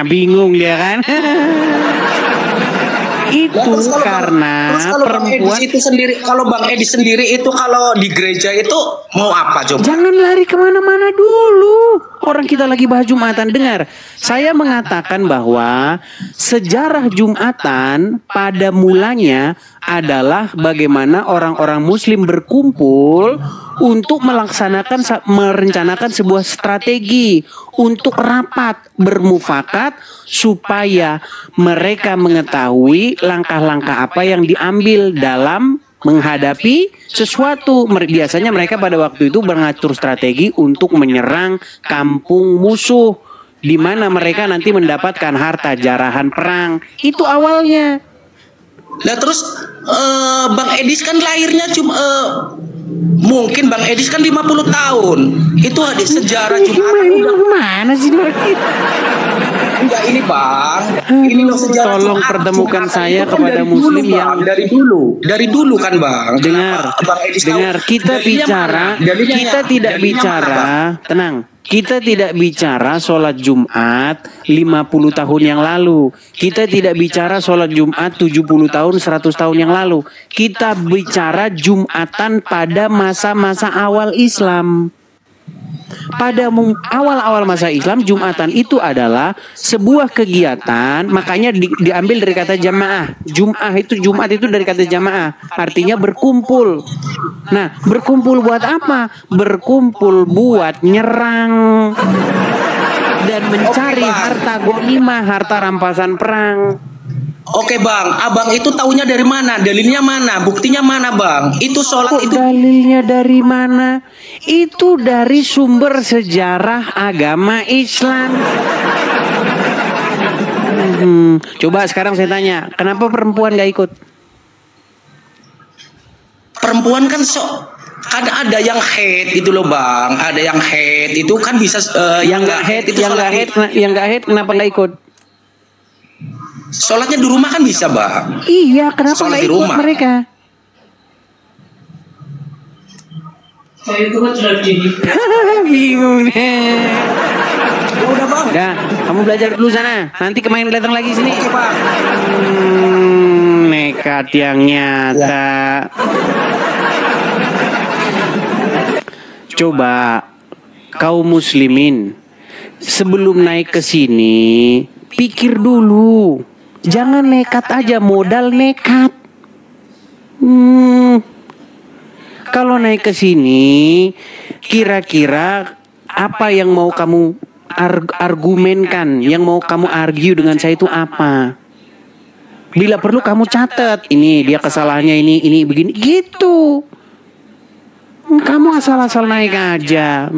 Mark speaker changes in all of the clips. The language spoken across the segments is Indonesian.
Speaker 1: Bingung dia kan. Itu
Speaker 2: Nah,
Speaker 1: karena perempuan
Speaker 2: itu sendiri, kalau Bang Edi sendiri itu kalau di gereja itu mau apa coba?
Speaker 1: jangan lari kemana-mana dulu. Orang kita lagi bahas Jumatan. Dengar, saya mengatakan bahwa sejarah Jumatan pada mulanya adalah bagaimana orang-orang Muslim berkumpul untuk merencanakan sebuah strategi untuk rapat bermufakat supaya mereka mengetahui langkah-langkah apa yang diambil dalam menghadapi sesuatu. Biasanya mereka pada waktu itu mengatur strategi untuk menyerang kampung musuh, di mana mereka nanti mendapatkan harta jarahan perang. Itu awalnya.
Speaker 2: Nah terus Bang Edis kan lahirnya cuma mungkin Bang Edis kan 50 tahun. Itu ada sejarah Jumatan.
Speaker 1: Mana sih?
Speaker 2: Enggak ini Bang. Ini loh sejarah.
Speaker 1: Tolong pertemukan saya kepada Muslim yang
Speaker 2: dari dulu kan Bang.
Speaker 1: Dengar,
Speaker 2: Bang Edis
Speaker 1: dengar, kita tidak bicara, tenang. Kita tidak bicara sholat Jumat 50 tahun yang lalu. Kita tidak bicara sholat Jumat 70 tahun, 100 tahun yang lalu. Kita bicara Jumatan pada masa-masa awal Islam. Pada awal-awal masa Islam, Jumatan itu adalah sebuah kegiatan, makanya diambil dari kata jamaah. Jumat itu dari kata jamaah, artinya berkumpul. Nah, berkumpul buat apa? Berkumpul buat nyerang dan mencari harta ghanimah, harta rampasan perang.
Speaker 2: Oke Bang, Abang itu taunya dari mana? Dalilnya mana? Buktinya mana Bang? Itu sholat itu.
Speaker 1: Dalilnya dari mana? Itu dari sumber sejarah agama Islam. Coba sekarang saya tanya, kenapa perempuan gak ikut?
Speaker 2: Perempuan kan kan ada yang haid itu loh Bang, ada yang haid itu kan bisa
Speaker 1: yang gak haid kenapa gak ikut?
Speaker 2: Sholatnya di rumah kan bisa Bang.
Speaker 1: Iya, kenapa
Speaker 2: Sholat
Speaker 1: gak
Speaker 2: di
Speaker 1: ikut
Speaker 2: rumah
Speaker 1: mereka?
Speaker 3: Saya itu kan sudah
Speaker 1: Bingung deh.
Speaker 2: Ya udah Bang.
Speaker 1: Udah, kamu belajar dulu sana. Nanti kemarin datang lagi sini.
Speaker 2: Oke Bang.
Speaker 1: Nekat yang nyata. Coba kaum muslimin sebelum naik ke sini pikir dulu. Jangan nekat aja, modal nekat. Kalau naik ke sini, kira-kira apa yang mau kamu argumenkan, yang mau kamu argue dengan saya itu apa? Bila perlu kamu catat, ini dia kesalahannya ini begini, gitu. Kamu asal-asal naik aja.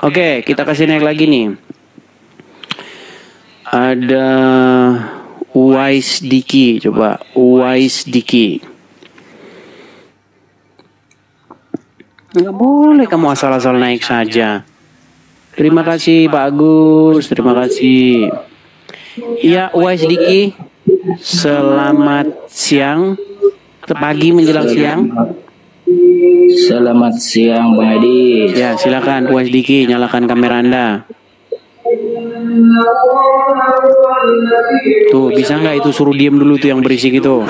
Speaker 1: Oke, kita kasih naik lagi nih. Ada Uwais Diki, coba Uwais Diki. Nggak boleh kamu asal-asal naik saja. Terima kasih Pak Agus, terima kasih. Ya Uwais Diki, selamat siang, pagi menjelang siang.
Speaker 4: Selamat siang Bang Edi.
Speaker 1: Ya silakan Uwais Diki, nyalakan kamera Anda. Tuh bisa nggak itu suruh diem dulu tuh yang berisik itu.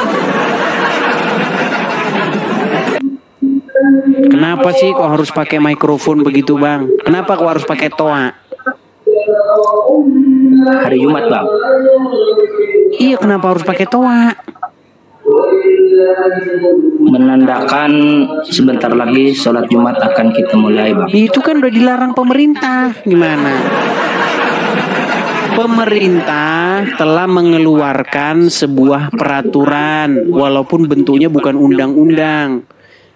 Speaker 1: Kenapa sih kok harus pakai mikrofon begitu Bang? Kenapa kok harus pakai toa?
Speaker 4: Hari Jumat Bang.
Speaker 1: Iya kenapa harus pakai toa?
Speaker 4: Menandakan sebentar lagi sholat Jumat akan kita mulai Bang.
Speaker 1: Itu kan udah dilarang pemerintah. Gimana? Pemerintah telah mengeluarkan sebuah peraturan walaupun bentuknya bukan undang-undang.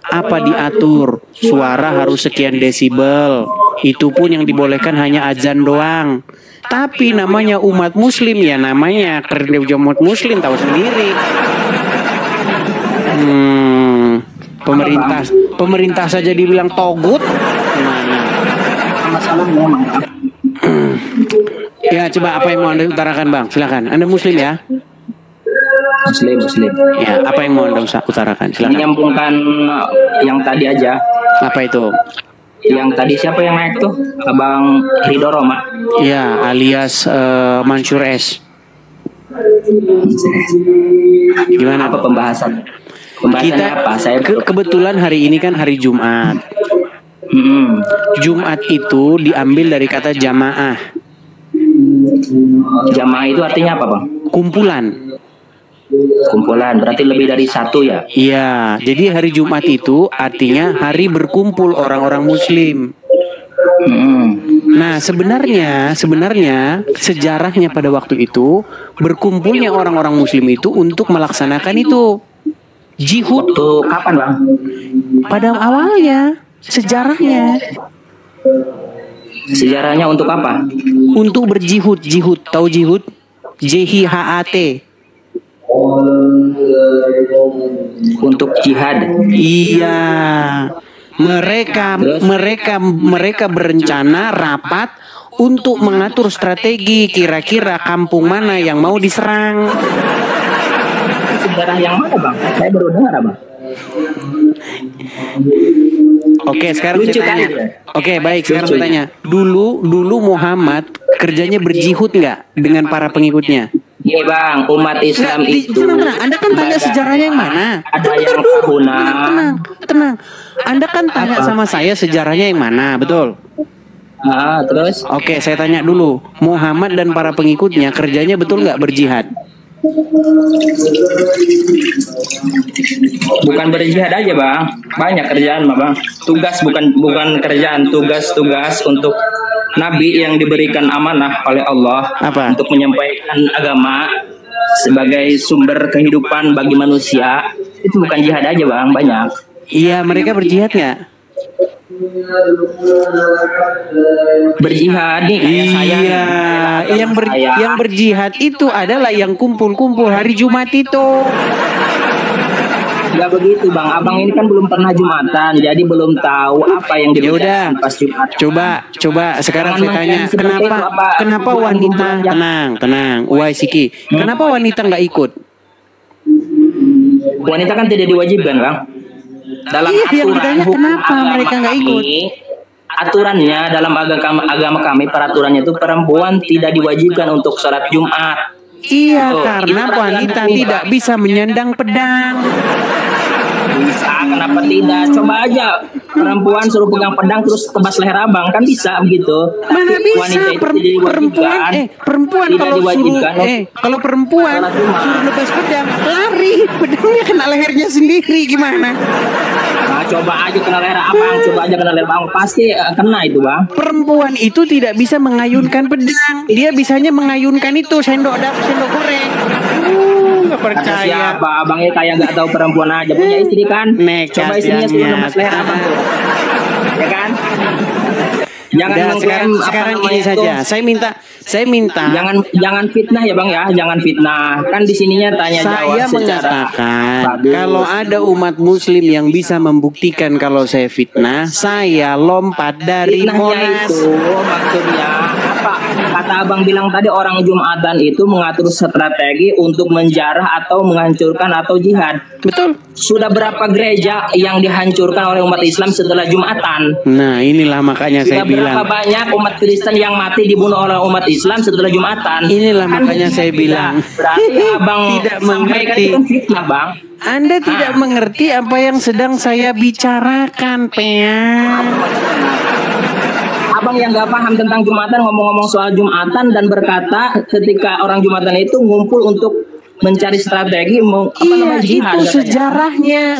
Speaker 1: Apa diatur? Suara harus sekian desibel. Itu pun yang dibolehkan hanya azan doang. Tapi namanya umat muslim ya namanya kerja umat muslim tahu sendiri. Pemerintah saja dibilang togut. Gimana?
Speaker 4: Masalah memang.
Speaker 1: Ya coba apa yang mau Anda utarakan Bang? Silakan. Anda muslim ya?
Speaker 4: Muslim.
Speaker 1: Ya, apa yang mau Anda utarakan? Silakan.
Speaker 4: Menyambungkan yang tadi aja.
Speaker 1: Apa itu?
Speaker 4: Yang tadi siapa yang naik tuh? Abang Ridho Roma.
Speaker 1: Ya, alias Mansur S. Gimana
Speaker 4: Apa
Speaker 1: tuh?
Speaker 4: pembahasan? Pembahasannya apa? Saya
Speaker 1: Kebetulan hari ini kan hari Jumat. Jumat itu diambil dari kata jamaah.
Speaker 4: Jamaah itu artinya apa, Bang?
Speaker 1: Kumpulan.
Speaker 4: Kumpulan, berarti lebih dari satu ya?
Speaker 1: Iya, jadi hari Jumat itu artinya hari berkumpul orang-orang Muslim. Nah, sebenarnya sejarahnya pada waktu itu berkumpulnya orang-orang Muslim itu untuk melaksanakan itu jihad.
Speaker 4: Waktu kapan, Bang?
Speaker 1: Pada awalnya sejarahnya
Speaker 4: untuk apa?
Speaker 1: untuk berjihad. Tahu jihad? JHAT.
Speaker 4: Untuk jihad.
Speaker 1: Iya. Mereka berencana rapat untuk mengatur strategi kira-kira kampung mana yang mau diserang.
Speaker 4: Sejarah yang mana, Bang? Saya baru dengar, Bang.
Speaker 1: Oke, sekarang
Speaker 4: Lucu
Speaker 1: saya tanya.
Speaker 4: kan?
Speaker 1: Oke, baik, sekarang saya tanya. Dulu Muhammad kerjanya berjihad nggak dengan para pengikutnya?
Speaker 4: Iya, Bang, umat Islam itu.
Speaker 1: Tenang. Anda kan tanya sejarahnya yang mana?
Speaker 4: Ada yang tahunan.
Speaker 1: Tenang. Anda kan tanya sama saya sejarahnya yang mana, betul?
Speaker 4: Terus?
Speaker 1: Oke, saya tanya dulu. Muhammad dan para pengikutnya kerjanya betul nggak berjihad?
Speaker 4: Bukan berjihad aja, Bang. Banyak kerjaan, Bang. Tugas bukan kerjaan, tugas untuk Nabi yang diberikan amanah oleh Allah.
Speaker 1: Apa?
Speaker 4: Untuk menyampaikan agama sebagai sumber kehidupan bagi manusia. Itu bukan jihad aja, Bang, banyak.
Speaker 1: Iya, mereka berjihad nggak?
Speaker 4: Berjihad nih kayak saya.
Speaker 1: Iya, yang berjihad itu adalah yang kumpul-kumpul hari Jumat itu.
Speaker 4: Gak begitu, Bang. Abang ini kan belum pernah Jumatan, jadi belum tahu apa yang dibicarakan pas Jumat.
Speaker 1: Coba sekarang saya tanya, kenapa wanita tenang, Waisiki, kenapa wanita nggak ikut?
Speaker 4: Wanita kan tidak diwajibkan, Bang. Dalam
Speaker 1: yang
Speaker 4: aturan
Speaker 1: ditanya kenapa mereka nggak ikut?
Speaker 4: Aturannya dalam agama kami, peraturannya itu perempuan tidak diwajibkan untuk sholat Jumat.
Speaker 1: Iya,
Speaker 4: Tuh,
Speaker 1: karena wanita tidak bisa menyandang pedang.
Speaker 4: Bisa, kenapa tidak? Coba aja perempuan suruh pegang pedang terus tebas leher abang, kan bisa begitu.
Speaker 1: Mana bisa
Speaker 4: wanita itu tidak
Speaker 1: perempuan
Speaker 4: tidak
Speaker 1: kalau
Speaker 4: diwajibkan.
Speaker 1: kalau perempuan suruh lepas pedang lari, pedangnya kena lehernya sendiri gimana?
Speaker 4: Nah, coba aja kena leher abang, coba aja kena leher abang, pasti kena itu, Bang.
Speaker 1: Perempuan itu tidak bisa mengayunkan pedang, dia bisanya mengayunkan itu sendok goreng. Nggak percaya.
Speaker 4: Siapa abangnya kayak nggak tahu perempuan aja, punya istri kan? Coba istrinya suruh lepas leher abang, ya kan? Jangan
Speaker 1: sekarang ini saja. Saya minta.
Speaker 4: Jangan fitnah ya, Bang ya. Jangan fitnah. Kan di sininya tanya jawab
Speaker 1: saya
Speaker 4: secara
Speaker 1: mengatakan
Speaker 4: bagus.
Speaker 1: kalau ada umat Muslim yang bisa membuktikan kalau saya fitnah, saya lompat dari
Speaker 4: fitnahnya
Speaker 1: Monas.
Speaker 4: itu maksudnya apa? Kata abang bilang tadi orang Jumatan itu mengatur strategi untuk menjarah atau menghancurkan atau jihad.
Speaker 1: Betul.
Speaker 4: Sudah berapa gereja yang dihancurkan oleh umat Islam setelah Jumatan?
Speaker 1: Nah, inilah makanya saya
Speaker 4: Sudah
Speaker 1: bilang.
Speaker 4: berapa banyak umat Kristen yang mati dibunuh oleh umat Islam setelah Jumatan?
Speaker 1: Inilah makanya saya bilang.
Speaker 4: Berarti abang
Speaker 1: Tidak
Speaker 4: sampaikan
Speaker 1: mengerti.
Speaker 4: itu kan fitnah, Bang.
Speaker 1: Anda tidak mengerti apa yang sedang saya bicarakan, Pean.
Speaker 4: Abang yang gak paham tentang Jumatan ngomong-ngomong soal Jumatan dan berkata ketika orang Jumatan itu ngumpul untuk mencari strategi jihad.
Speaker 1: Itu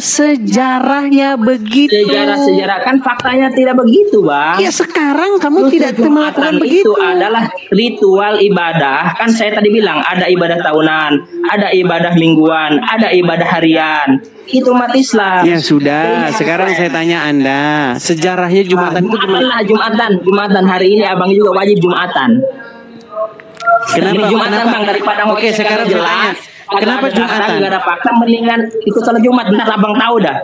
Speaker 1: sejarahnya begitu.
Speaker 4: Sejarah kan faktanya tidak begitu, Bang.
Speaker 1: Ya sekarang kamu tidak melakukan begitu.
Speaker 4: Itu adalah ritual ibadah. Kan saya tadi bilang ada ibadah tahunan, ada ibadah mingguan, ada ibadah harian. Itu umat Islam.
Speaker 1: Ya sudah, sekarang saya tanya Anda, sejarahnya Jumatan itu gimana?
Speaker 4: Jumatan hari ini abang juga wajib Jumatan.
Speaker 1: Kenapa?
Speaker 4: Jumatan, Bang, daripada
Speaker 1: Oke, sekarang jelas. Kenapa Jumatan?
Speaker 4: Gak ada fakta, mendingan ikut sholat Jumat. Benar, abang tahu dah.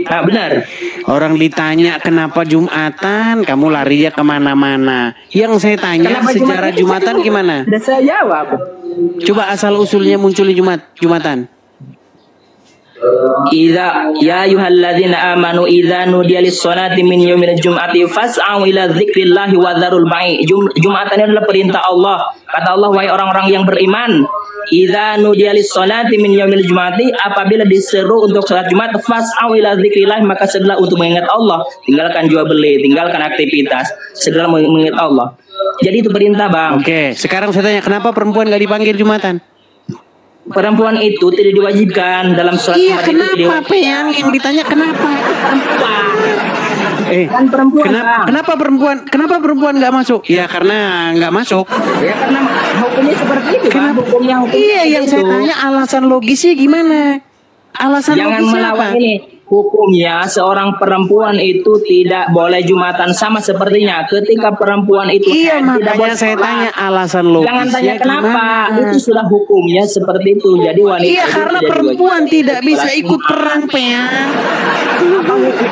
Speaker 4: Nah, benar.
Speaker 1: Orang ditanya kenapa Jumatan, kamu larinya kemana-mana. Yang saya tanya
Speaker 4: Kenapa
Speaker 1: sejarah Jumatan gimana?
Speaker 4: Udah saya jawab.
Speaker 1: Coba asal usulnya munculnya Jumatan.
Speaker 4: Idza ya ayyuhalladzina amanu idza nudiya lis-sholati min yaumil jum'ati fas'au ila dzikrillahi wa dzarul bai'. Jumat ini adalah perintah Allah. Kata Allah, wahai orang-orang yang beriman, idza nudiya lis-sholati min yaumil jum'ati, apabila diseru untuk salat Jumat, fas'au ila dzikrillah, maka segera untuk mengingat Allah. Tinggalkan jual beli, tinggalkan aktivitas, segera mengingat Allah. Jadi itu perintah, Bang.
Speaker 1: Oke, sekarang saya tanya, kenapa perempuan gak dipanggil Jumatan?
Speaker 4: Perempuan itu tidak diwajibkan dalam sholat
Speaker 1: Iya,
Speaker 4: Jumat.
Speaker 1: kenapa yang ditanya kenapa?
Speaker 4: Kan perempuan.
Speaker 1: Kenapa perempuan nggak masuk? Ya karena nggak masuk.
Speaker 4: Ya karena hukumnya seperti itu.
Speaker 1: Kenapa?
Speaker 4: Hukumnya
Speaker 1: Iya, yang
Speaker 4: itu.
Speaker 1: saya tanya alasan logisnya gimana? Alasan
Speaker 4: Jangan
Speaker 1: logisnya
Speaker 4: melawan
Speaker 1: apa?
Speaker 4: ini. Hukumnya seorang perempuan itu tidak boleh Jumatan, sama sepertinya ketika perempuan itu
Speaker 1: Iya,
Speaker 4: tidak
Speaker 1: makanya
Speaker 4: boleh
Speaker 1: saya
Speaker 4: sholat.
Speaker 1: tanya alasan logisnya.
Speaker 4: Jangan tanya kenapa,
Speaker 1: gimana?
Speaker 4: itu sudah hukumnya seperti itu. Jadi wanita
Speaker 1: Iya,
Speaker 4: itu
Speaker 1: karena
Speaker 4: tidak
Speaker 1: perempuan
Speaker 4: diwajibkan
Speaker 1: tidak bisa
Speaker 4: sholat
Speaker 1: ikut
Speaker 4: Jumat.
Speaker 1: perang, Peang.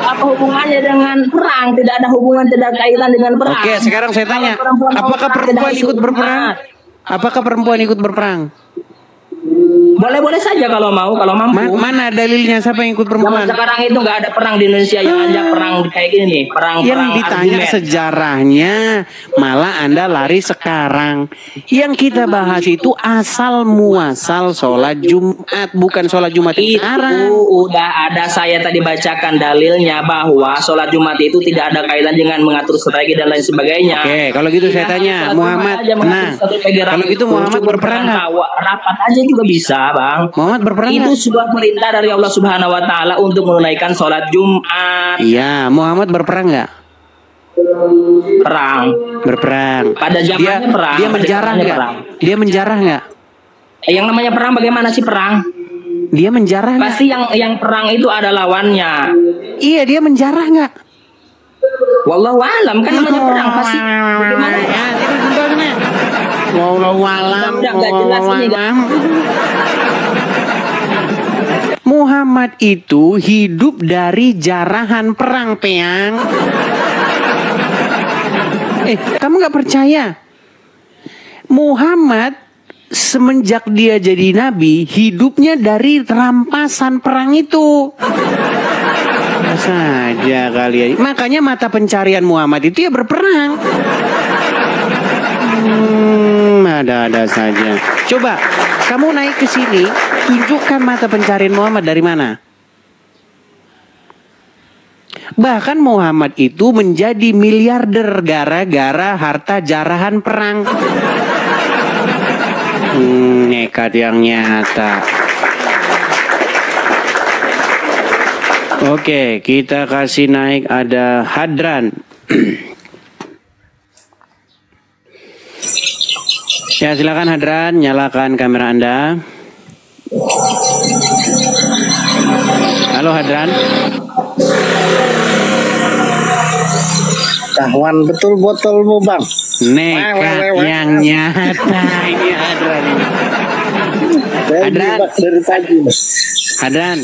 Speaker 4: Apa hubungannya dengan perang? Tidak ada hubungan, tidak kaitan dengan perang.
Speaker 1: Oke, sekarang saya tanya,
Speaker 4: Kalau perempuan mau
Speaker 1: apakah
Speaker 4: perang,
Speaker 1: perempuan
Speaker 4: tidak
Speaker 1: ikut
Speaker 4: ikut
Speaker 1: berperang?
Speaker 4: Jumat.
Speaker 1: Apakah perempuan ikut berperang?
Speaker 4: Boleh-boleh saja kalau mau, kalau mampu.
Speaker 1: Mana dalilnya siapa yang ikut
Speaker 4: Zaman
Speaker 1: perempuan?
Speaker 4: sekarang itu nggak ada perang di Indonesia, yang ada perang kayak gini nih, perang
Speaker 1: Yang ditanya
Speaker 4: argumen.
Speaker 1: sejarahnya, malah Anda lari sekarang. Yang kita bahas itu asal muasal sholat Jumat, bukan sholat Jumat
Speaker 4: Itu
Speaker 1: sekarang.
Speaker 4: udah ada, saya tadi bacakan dalilnya bahwa sholat Jumat itu tidak ada kaitan dengan mengatur strategi dan lain sebagainya.
Speaker 1: Oke, kalau gitu saya tanya,
Speaker 4: Sholat
Speaker 1: Muhammad,
Speaker 4: Jumat aja mengatur
Speaker 1: nah,
Speaker 4: strategi
Speaker 1: kalau
Speaker 4: rapat
Speaker 1: gitu
Speaker 4: itu,
Speaker 1: Muhammad
Speaker 4: cukup
Speaker 1: berperang nggak?
Speaker 4: rapat aja juga bisa, Bang.
Speaker 1: Muhammad berperang
Speaker 4: Itu
Speaker 1: nggak?
Speaker 4: sebuah perintah dari Allah Subhanahu wa taala untuk menunaikan sholat Jumat.
Speaker 1: Iya, Muhammad berperang nggak?
Speaker 4: Perang.
Speaker 1: Berperang.
Speaker 4: Pada zamannya perang.
Speaker 1: Dia
Speaker 4: Pada
Speaker 1: menjarah
Speaker 4: zamannya
Speaker 1: nggak?
Speaker 4: perang.
Speaker 1: Dia menjarah nggak?
Speaker 4: Yang namanya perang bagaimana sih perang?
Speaker 1: Dia menjarah nggak?
Speaker 4: Pasti yang perang itu ada lawannya.
Speaker 1: Iya, dia menjarah nggak?
Speaker 4: Wallahu alam, kan namanya perang pasti. Bagaimana?
Speaker 1: Ya, tidak sebenarnya. Wallahu alam.
Speaker 4: Udah nggak jelas ini, kan?
Speaker 1: Muhammad itu hidup dari jarahan perang, Peang. Kamu nggak percaya? Muhammad semenjak dia jadi nabi, hidupnya dari rampasan perang itu. Saja kalian. Makanya mata pencarian Muhammad itu ya berperang. Ada-ada saja. Coba kamu naik ke sini, tunjukkan mata pencarian Muhammad dari mana. Bahkan Muhammad itu menjadi miliarder gara-gara harta jarahan perang. Nekat yang nyata. Oke, kita kasih naik ada Hadran. Ya, silakan Hadran, nyalakan kamera Anda. Halo Hadran.
Speaker 5: Tahwan betul botolmu, Bang.
Speaker 1: Nekat yang nyata ini Hadran ini. Hadran.
Speaker 5: Dari tadi.
Speaker 1: Hadran,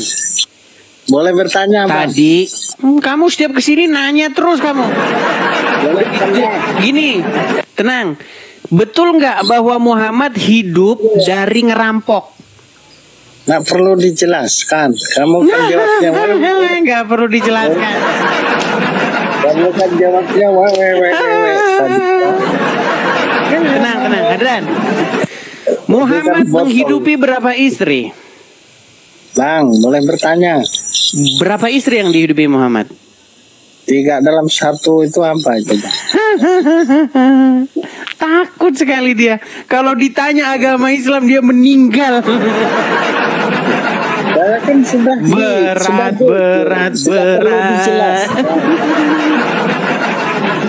Speaker 5: Boleh bertanya, Bang?
Speaker 1: tadi kamu setiap kesini nanya terus kamu.
Speaker 5: Boleh bertanya.
Speaker 1: Gini, tenang. Betul nggak bahwa Muhammad hidup dari ngerampok?
Speaker 5: Nggak perlu dijelaskan. Kamu kan jawabnya wewe.
Speaker 1: Nggak perlu dijelaskan.
Speaker 5: Kamu kan jawabnya wewe.
Speaker 1: Tenang, Hadran. Muhammad menghidupi berapa istri?
Speaker 5: Bang, boleh bertanya.
Speaker 1: Berapa istri yang dihidupi Muhammad?
Speaker 5: 3 dalam 1 itu apa itu, Bang?
Speaker 1: Takut sekali dia. Kalau ditanya agama Islam dia meninggal.
Speaker 5: Saya kan sudah
Speaker 1: Berat.
Speaker 5: dijelaskan.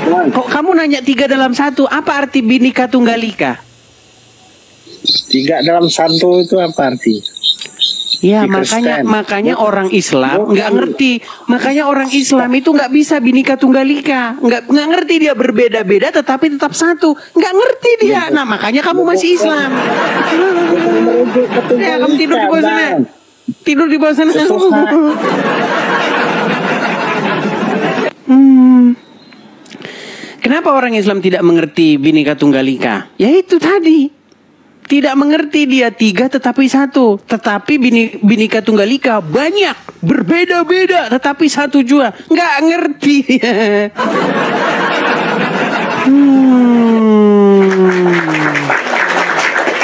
Speaker 5: Bang,
Speaker 1: Kok kamu nanya 3 dalam 1? Apa arti Bhinneka Tunggal Ika?
Speaker 5: 3 dalam 1 itu apa arti?
Speaker 1: Ya,
Speaker 5: Di
Speaker 1: makanya
Speaker 5: Kristen.
Speaker 1: orang Islam
Speaker 5: Bukan.
Speaker 1: nggak ngerti. Makanya orang Islam itu nggak bisa Bhinneka Tunggal Ika. Nggak ngerti dia berbeda-beda tetapi tetap satu. Nggak ngerti dia. Nah, makanya kamu masih Islam.
Speaker 5: Merujuk ke Tunggal
Speaker 1: Ya, kamu tidur di
Speaker 5: Ika,
Speaker 1: bawah sana.
Speaker 5: Bang.
Speaker 1: Tidur di bawah sana.
Speaker 5: Tuhan.
Speaker 1: Kenapa orang Islam tidak mengerti Bhinneka Tunggal Ika? Ya itu tadi. Tidak mengerti dia 3 tetapi 1. Tetapi Bhinneka Tunggal Ika banyak, berbeda-beda tetapi 1 jua. Nggak ngerti.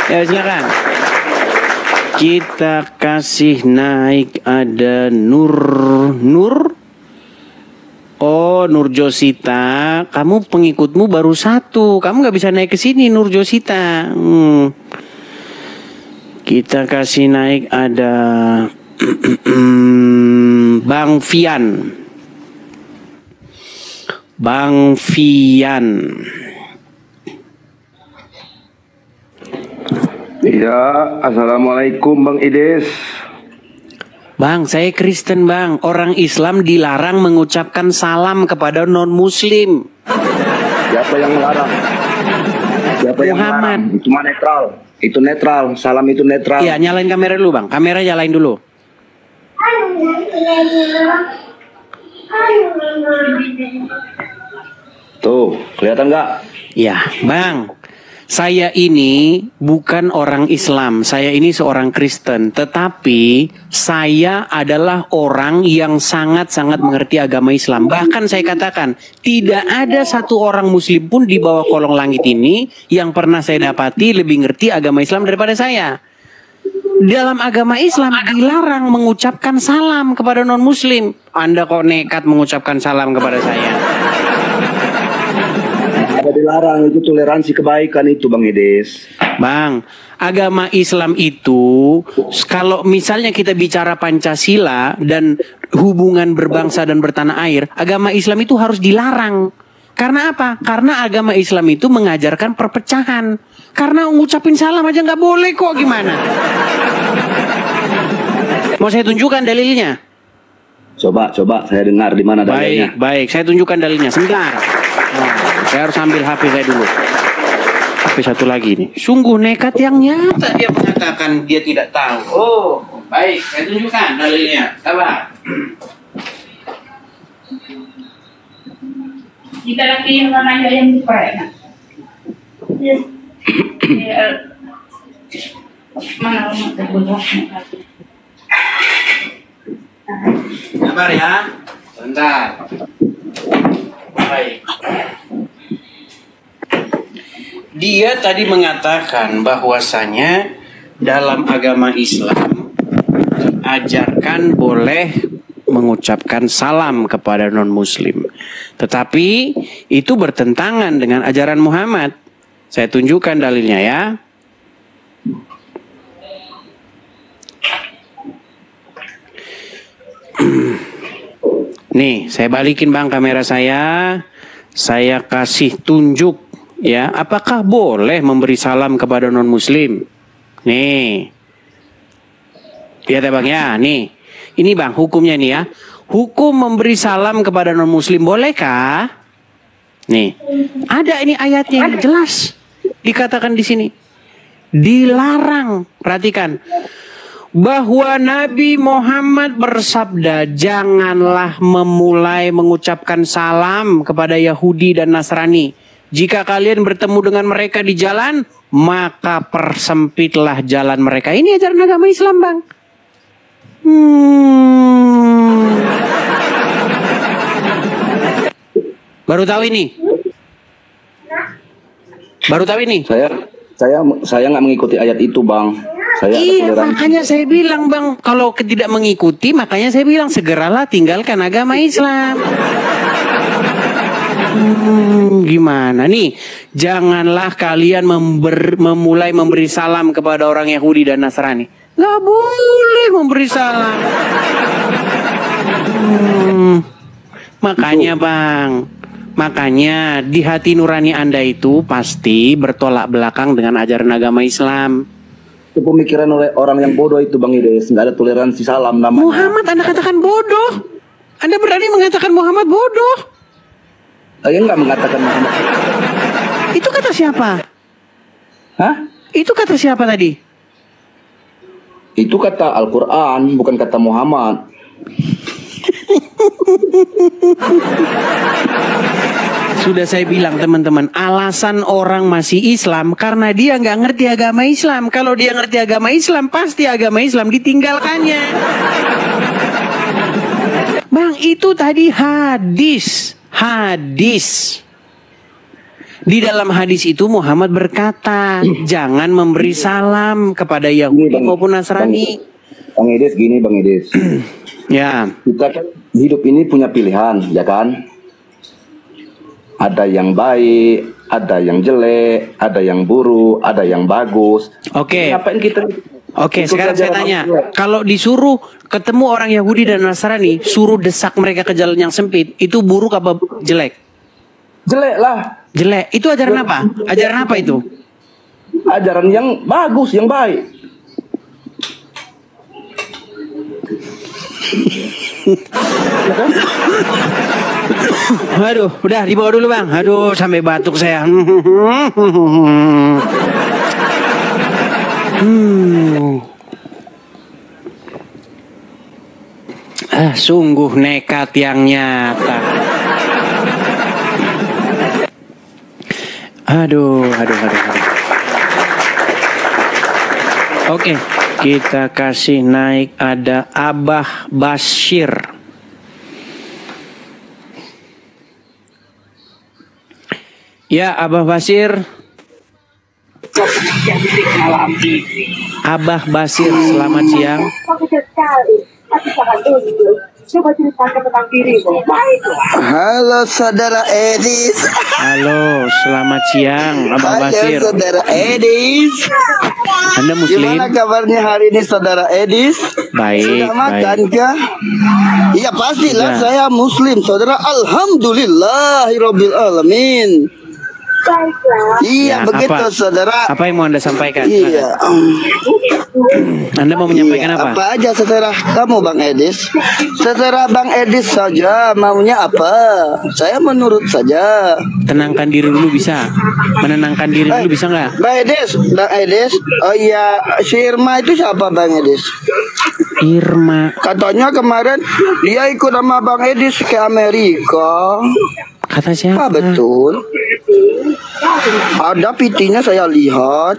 Speaker 1: Ya silakan. Kita kasih naik ada Nur. Oh, Nur Josita, kamu pengikutmu baru 1. Kamu nggak bisa naik ke sini, Nur Josita. Kita kasih naik ada Bang Fian.
Speaker 6: Ya, assalamualaikum Bang Idis.
Speaker 1: Bang, saya Kristen bang. Orang Islam dilarang mengucapkan salam kepada non-Muslim.
Speaker 6: Siapa yang melarang? Siapa yang
Speaker 1: Muhammad.
Speaker 6: melarang? Itu mah netral. Itu netral. Salam itu netral.
Speaker 1: Iya, nyalain kamera dulu bang. Kamera nyalain dulu.
Speaker 6: Tuh, kelihatan nggak?
Speaker 1: Ya, bang. Saya ini bukan orang Islam, saya ini seorang Kristen. Tetapi saya adalah orang yang sangat-sangat mengerti agama Islam. Bahkan saya katakan, tidak ada satu orang Muslim pun di bawah kolong langit ini yang pernah saya dapati lebih ngerti agama Islam daripada saya. Dalam agama Islam dilarang mengucapkan salam kepada non-Muslim. Anda kok nekat mengucapkan salam kepada saya?
Speaker 6: Ada dilarang, itu toleransi kebaikan itu Bang Idis.
Speaker 1: Bang, agama Islam itu kalau misalnya kita bicara Pancasila dan hubungan berbangsa dan bertanah air, agama Islam itu harus dilarang. Karena apa? Karena agama Islam itu mengajarkan perpecahan. Karena ngucapin salam aja nggak boleh kok, gimana? Mau saya tunjukkan dalilnya?
Speaker 6: Coba saya dengar di mana dalilnya.
Speaker 1: Baik, saya tunjukkan dalilnya. Sebentar. Saya harus ambil HP saya dulu. HP satu lagi nih. Sungguh nekat yang nyata dia mengatakan dia tidak tahu. Oh, baik. Saya tunjukkan dalilnya. Sabar.
Speaker 3: Kita lagi yang mana yang dipakai? Mana
Speaker 1: Sabar ya. Sebentar. Baik. Dia tadi mengatakan bahwasanya dalam agama Islam diajarkan boleh mengucapkan salam kepada non-Muslim. Tetapi itu bertentangan dengan ajaran Muhammad. Saya tunjukkan dalilnya ya. Nih, saya balikin bang kamera saya. Saya kasih tunjuk ya. Apakah boleh memberi salam kepada non-Muslim? Nih. Lihat ya bang ya. Nih. Ini bang hukumnya nih ya. Hukum memberi salam kepada non-Muslim bolehkah? Nih. Ada ini ayatnya yang jelas. Dikatakan di sini. Dilarang. Perhatikan. Bahwa Nabi Muhammad bersabda, janganlah memulai mengucapkan salam kepada Yahudi dan Nasrani. Jika kalian bertemu dengan mereka di jalan, maka persempitlah jalan mereka. Ini ajaran agama Islam bang. Baru tahu ini? Baru tahu ini?
Speaker 6: Saya nggak mengikuti ayat itu bang.
Speaker 1: Iya, makanya saya bilang bang, kalau tidak mengikuti, makanya saya bilang segeralah tinggalkan agama Islam. Gimana nih? Janganlah kalian memulai memberi salam kepada orang Yahudi dan Nasrani. Gak boleh memberi salam. Makanya bang, makanya di hati nurani Anda itu pasti bertolak belakang dengan ajaran agama Islam.
Speaker 6: Itu pemikiran oleh orang yang bodoh itu Bang Idis. Nggak ada toleransi salam namanya.
Speaker 1: Muhammad Anda katakan bodoh. Anda berani mengatakan Muhammad bodoh?
Speaker 6: Saya nggak mengatakan Muhammad.
Speaker 1: Itu kata siapa?
Speaker 6: Hah?
Speaker 1: Itu kata siapa tadi?
Speaker 6: Itu kata Al-Quran, bukan kata Muhammad.
Speaker 1: Sudah saya bilang teman-teman, alasan orang masih Islam karena dia nggak ngerti agama Islam. Kalau dia ngerti agama Islam, pasti agama Islam ditinggalkannya. Bang, itu tadi hadis. Di dalam hadis itu Muhammad berkata, jangan memberi salam kepada Yahudi maupun Nasrani.
Speaker 6: Bang Edis gini, Bang Edis.
Speaker 1: Ya.
Speaker 6: Kita kan hidup ini punya pilihan, ya kan? Ada yang baik, ada yang jelek, ada yang buruk, ada yang bagus.
Speaker 1: Oke.
Speaker 6: Ngapain kita?
Speaker 1: Oke, sekarang saya tanya, kalau disuruh ketemu orang Yahudi dan Nasrani, suruh desak mereka ke jalan yang sempit, itu buruk apa jelek?
Speaker 6: Jelek lah.
Speaker 1: Jelek. Itu ajaran apa? Ajaran apa itu?
Speaker 6: Ajaran yang bagus, yang baik.
Speaker 1: Aduh, udah dibawa dulu bang. Aduh, sampai batuk saya. Sungguh nekat yang nyata. Aduh. Oke, kita kasih naik, ada Abah Basir. Ya, Abah Basir. Abah Basir, selamat siang.
Speaker 5: Halo saudara Edis.
Speaker 1: Halo, selamat siang, Abah Basir.
Speaker 5: Halo saudara Edis.
Speaker 1: Anda Muslim?
Speaker 5: Gimana kabarnya hari ini saudara Edis?
Speaker 1: Baik.
Speaker 5: Sudah makan kah? Iya pastilah,
Speaker 1: Sudah.
Speaker 5: saya Muslim saudara. Alhamdulillahirobbil alamin.
Speaker 1: Ya,
Speaker 5: Iya begitu
Speaker 1: apa?
Speaker 5: saudara.
Speaker 1: Apa yang mau Anda sampaikan?
Speaker 5: Iya.
Speaker 1: Anda mau menyampaikan
Speaker 5: Iya,
Speaker 1: apa?
Speaker 5: apa aja saudara kamu Bang Edis? Saudara Bang Edis saja maunya apa? Saya menurut saja.
Speaker 1: Tenangkan diri dulu bisa? Menenangkan diri dulu bisa nggak?
Speaker 5: Bang Edis. Oh iya, si Irma itu siapa Bang Edis?
Speaker 1: Irma.
Speaker 5: Katanya kemarin dia ikut sama Bang Edis ke Amerika.
Speaker 1: Kata siapa?
Speaker 5: Betul. Ada PT-nya saya lihat.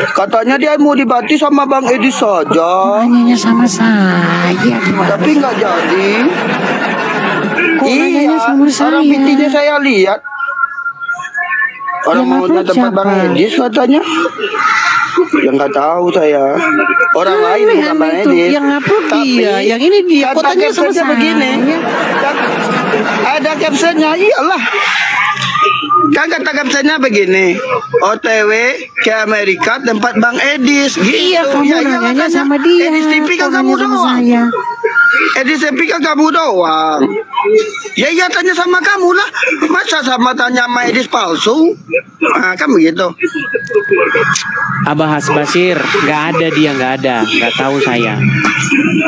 Speaker 5: Katanya dia mau dibaptis sama Bang Edis saja.
Speaker 1: Nanyanya sama saya.
Speaker 5: Tapi nggak jadi.
Speaker 1: Kok nanyanya sama saya?
Speaker 5: Orang PT-nya saya lihat. Orang
Speaker 1: Yang
Speaker 5: mau
Speaker 1: upload
Speaker 5: tempat Bang
Speaker 1: siapa?
Speaker 5: Edis katanya. Yang nggak tahu saya. Orang lain bukan Bang
Speaker 1: itu
Speaker 5: Edis.
Speaker 1: yang upload
Speaker 5: Tapi
Speaker 1: dia, yang ini dia.
Speaker 5: kata
Speaker 1: Kotanya sama
Speaker 5: captionnya
Speaker 1: saya.
Speaker 5: begini. Ada captionnya, iyalah. Kan kata captionnya begini, OTW ke Amerika tempat Bang Edis. Gitu.
Speaker 1: Iya, kamu
Speaker 5: iyalah,
Speaker 1: nanyanya
Speaker 5: makanya
Speaker 1: sama dia.
Speaker 5: Edis TV kan
Speaker 1: Kok
Speaker 5: kamu
Speaker 1: nanya sama
Speaker 5: doang.
Speaker 1: saya?
Speaker 5: Edis TV kan kamu doang. Ya iya tanya sama kamu lah. Masa sama tanya sama Edis palsu? Nah, kan begitu.
Speaker 1: Abah Basir, nggak ada dia, nggak tahu saya.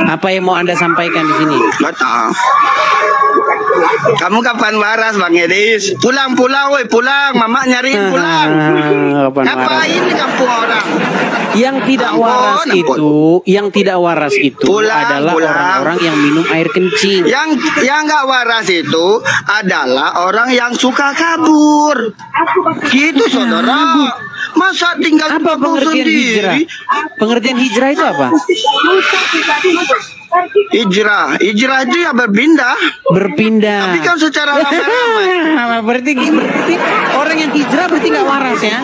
Speaker 1: Apa yang mau Anda sampaikan di sini?
Speaker 5: Nggak tahu. Kamu kapan waras Bang Edis? Pulang, woi pulang. Mama nyariin pulang.
Speaker 1: Kapan waras?
Speaker 5: Ngapain di kampung orang?
Speaker 1: Yang tidak waras itu,
Speaker 5: Pulang,
Speaker 1: adalah
Speaker 5: pulang.
Speaker 1: orang-orang yang minum air kencing.
Speaker 5: Yang nggak waras itu adalah orang yang suka kabur. Gitu saudara. Masa tinggal
Speaker 1: Apa
Speaker 5: kamu
Speaker 1: pengertian hijrah?
Speaker 5: sendiri?
Speaker 1: Pengertian hijrah itu apa?
Speaker 5: Hijrah itu ya berpindah.
Speaker 1: Berpindah.
Speaker 5: Tapi kan secara ramai-ramai.
Speaker 1: berarti orang yang hijrah berarti nggak waras ya?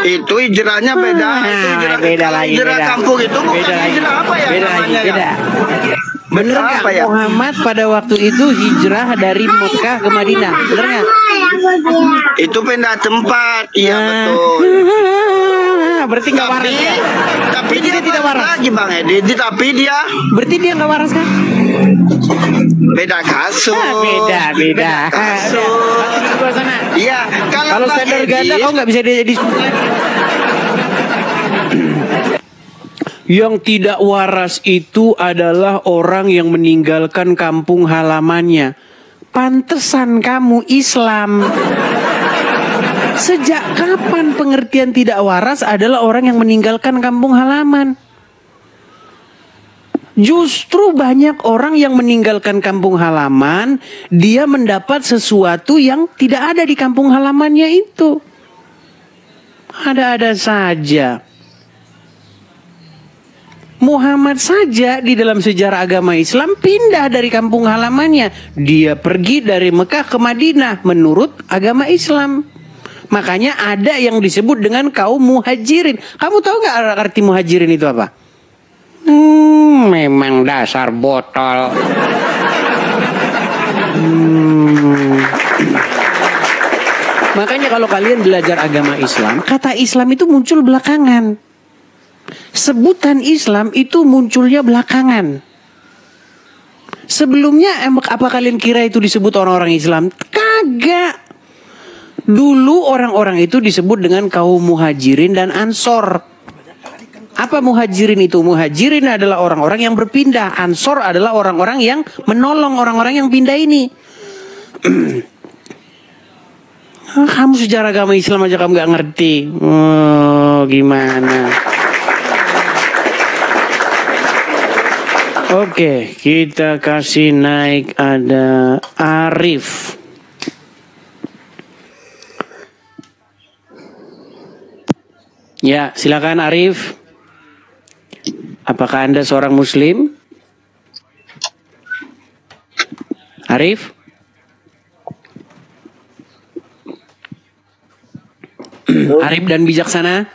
Speaker 5: Itu hijrahnya beda. Itu
Speaker 1: beda lagi.
Speaker 5: Hijrah
Speaker 1: Beda.
Speaker 5: kampung itu bukan
Speaker 1: Beda lagi.
Speaker 5: hijrah apa ya
Speaker 1: Beda lagi.
Speaker 5: namanya ya?
Speaker 1: Beda. Bener nggak
Speaker 5: Apa ya?
Speaker 1: Muhammad pada waktu itu hijrah dari Mekah ke Madinah? Bener nggak?
Speaker 5: Itu pindah tempat. Iya
Speaker 1: Nah.
Speaker 5: betul.
Speaker 1: Berarti nggak waras ya?
Speaker 5: Tapi
Speaker 1: Berarti
Speaker 5: dia
Speaker 1: tidak waras.
Speaker 5: lagi Bang Edi. Tapi dia
Speaker 1: Berarti dia nggak waras kan?
Speaker 5: beda kasus.
Speaker 1: Beda.
Speaker 5: kasus.
Speaker 1: Di sebelah sana.
Speaker 5: Iya,
Speaker 1: Kalau
Speaker 5: Bang
Speaker 1: standar
Speaker 5: Edi,
Speaker 1: ganda kau nggak bisa diskusi lagi. Yang tidak waras itu adalah orang yang meninggalkan kampung halamannya. Pantesan kamu Islam. Sejak kapan pengertian tidak waras adalah orang yang meninggalkan kampung halaman? Justru banyak orang yang meninggalkan kampung halaman, dia mendapat sesuatu yang tidak ada di kampung halamannya itu. Ada-ada saja. Muhammad saja di dalam sejarah agama Islam pindah dari kampung halamannya. Dia pergi dari Mekah ke Madinah menurut agama Islam. Makanya ada yang disebut dengan kaum muhajirin. Kamu tahu gak arti muhajirin itu apa? Memang dasar botol. Makanya kalau kalian belajar agama Islam, kata Islam itu muncul belakangan. Sebutan Islam itu munculnya belakangan. Sebelumnya apa kalian kira itu disebut orang-orang Islam? Kagak. Dulu orang-orang itu disebut dengan kaum muhajirin dan ansor. Apa muhajirin itu? Muhajirin adalah orang-orang yang berpindah. Ansor adalah orang-orang yang menolong orang-orang yang pindah ini. Kamu sejarah agama Islam aja kamu gak ngerti. Oh, gimana? Oke, kita kasih naik ada Arif. Ya, silakan Arif. Apakah Anda seorang Muslim? Arif? Arif dan bijaksana?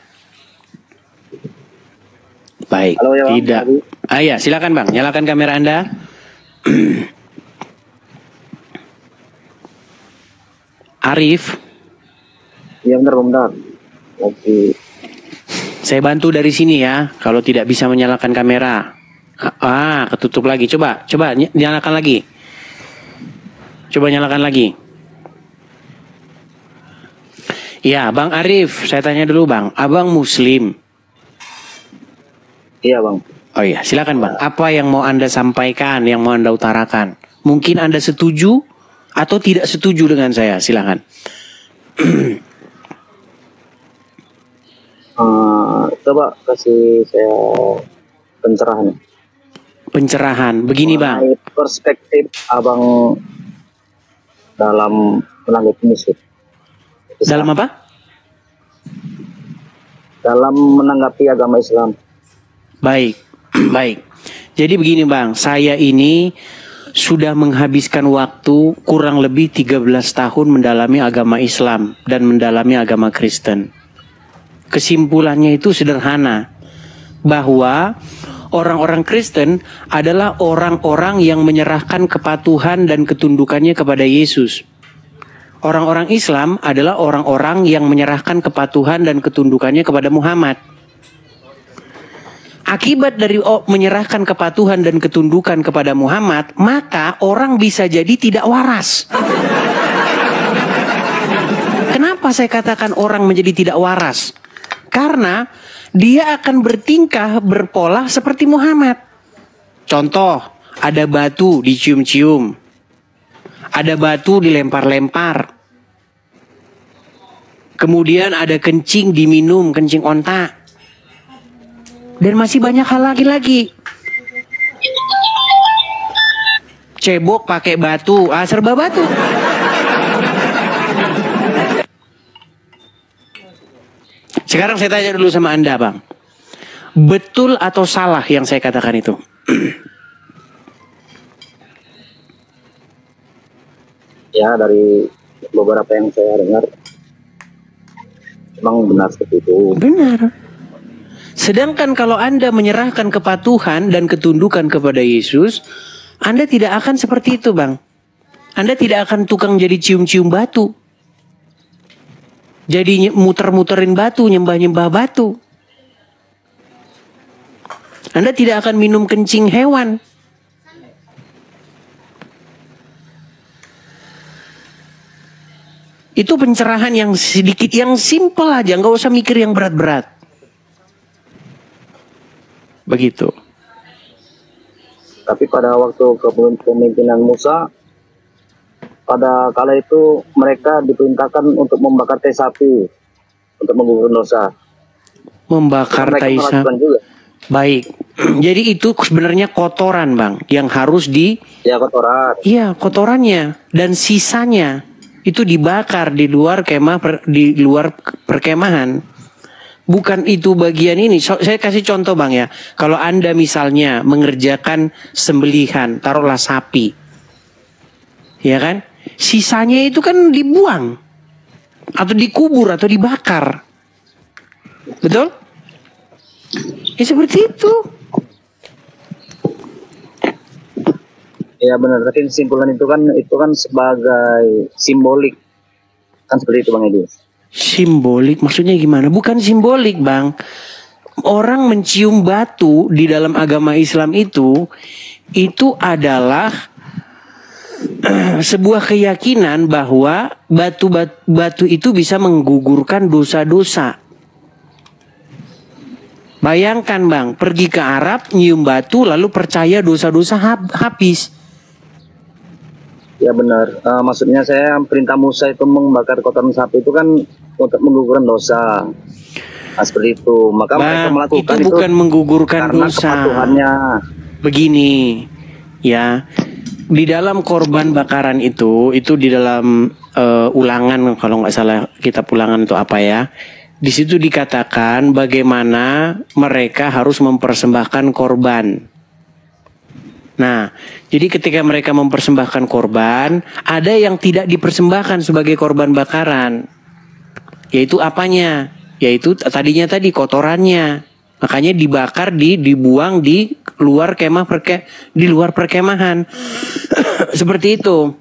Speaker 1: Baik, halo, ya, tidak. Ya, silakan Bang, nyalakan kamera Anda. Arif?
Speaker 7: Iya benar. Oke.
Speaker 1: Saya bantu dari sini ya, kalau tidak bisa menyalakan kamera. Ketutup lagi. Coba nyalakan lagi. Coba nyalakan lagi. Ya, Bang Arif, saya tanya dulu Bang, Abang Muslim?
Speaker 7: Iya Bang.
Speaker 1: Oh iya, silakan Bang. Apa yang mau Anda sampaikan, yang mau Anda utarakan? Mungkin Anda setuju atau tidak setuju dengan saya, silakan.
Speaker 7: Coba kasih saya pencerahan.
Speaker 1: Pencerahan, begini Bang.
Speaker 7: Perspektif Abang dalam menanggapi Muslim.
Speaker 1: Dalam apa?
Speaker 7: Dalam menanggapi agama Islam.
Speaker 1: Baik, baik. Jadi begini Bang, saya ini sudah menghabiskan waktu kurang lebih 13 tahun mendalami agama Islam dan mendalami agama Kristen. Kesimpulannya itu sederhana, bahwa orang-orang Kristen adalah orang-orang yang menyerahkan kepatuhan dan ketundukannya kepada Yesus. Orang-orang Islam adalah orang-orang yang menyerahkan kepatuhan dan ketundukannya kepada Muhammad. Akibat dari menyerahkan kepatuhan dan ketundukan kepada Muhammad, maka orang bisa jadi tidak waras. Kenapa saya katakan orang menjadi tidak waras? Karena dia akan bertingkah, berpola seperti Muhammad. Contoh, ada batu dicium-cium. Ada batu dilempar-lempar. Kemudian ada kencing diminum, kencing onta. Dan masih banyak hal lagi. Cebok pakai batu, serba batu. Sekarang saya tanya dulu sama Anda Bang. Betul atau salah yang saya katakan itu?
Speaker 7: Ya, dari beberapa yang saya dengar memang benar seperti itu.
Speaker 1: Benar. Sedangkan kalau Anda menyerahkan kepatuhan dan ketundukan kepada Yesus, Anda tidak akan seperti itu Bang. Anda tidak akan tukang jadi cium-cium batu. Jadi muter-muterin batu, nyembah-nyembah batu. Anda tidak akan minum kencing hewan. Itu pencerahan yang sedikit, yang simpel aja, nggak usah mikir yang berat-berat. Begitu.
Speaker 7: Tapi pada waktu kepemimpinan Musa, pada kala itu mereka diperintahkan untuk membakar tai sapi untuk menggugurkan dosa.
Speaker 1: Membakar tai sapi. Baik. Jadi itu sebenarnya kotoran, Bang, yang harus
Speaker 7: Ya kotoran.
Speaker 1: Iya, kotorannya dan sisanya itu dibakar di luar di luar perkemahan. Bukan itu bagian ini. Saya kasih contoh, Bang, ya. Kalau Anda misalnya mengerjakan sembelihan, taruhlah sapi. Ya kan? Sisanya itu kan dibuang atau dikubur atau dibakar. Betul? Ya seperti itu.
Speaker 7: Ya benar, tapi kesimpulan itu kan sebagai simbolik. Kan seperti itu Bang Edi.
Speaker 1: Simbolik maksudnya gimana? Bukan simbolik, Bang. Orang mencium batu di dalam agama Islam itu adalah sebuah keyakinan bahwa batu itu bisa menggugurkan dosa-dosa. Bayangkan, Bang, pergi ke Arab, nyium batu, lalu percaya dosa-dosa habis.
Speaker 7: Ya benar, maksudnya saya perintah Musa itu membakar kotoran sapi itu kan untuk menggugurkan dosa. Nah, seperti itu. Maka mereka melakukan
Speaker 1: itu bukan menggugurkan
Speaker 7: karena
Speaker 1: dosa.
Speaker 7: Kepatuhannya.
Speaker 1: Begini, ya, di dalam korban bakaran itu di dalam ulangan, kalau nggak salah kitab ulangan itu apa ya? Di situ dikatakan bagaimana mereka harus mempersembahkan korban. Nah, jadi ketika mereka mempersembahkan korban, ada yang tidak dipersembahkan sebagai korban bakaran. Yaitu apanya? Yaitu tadi kotorannya. Makanya dibakar, dibuang di luar di luar perkemahan. Seperti itu.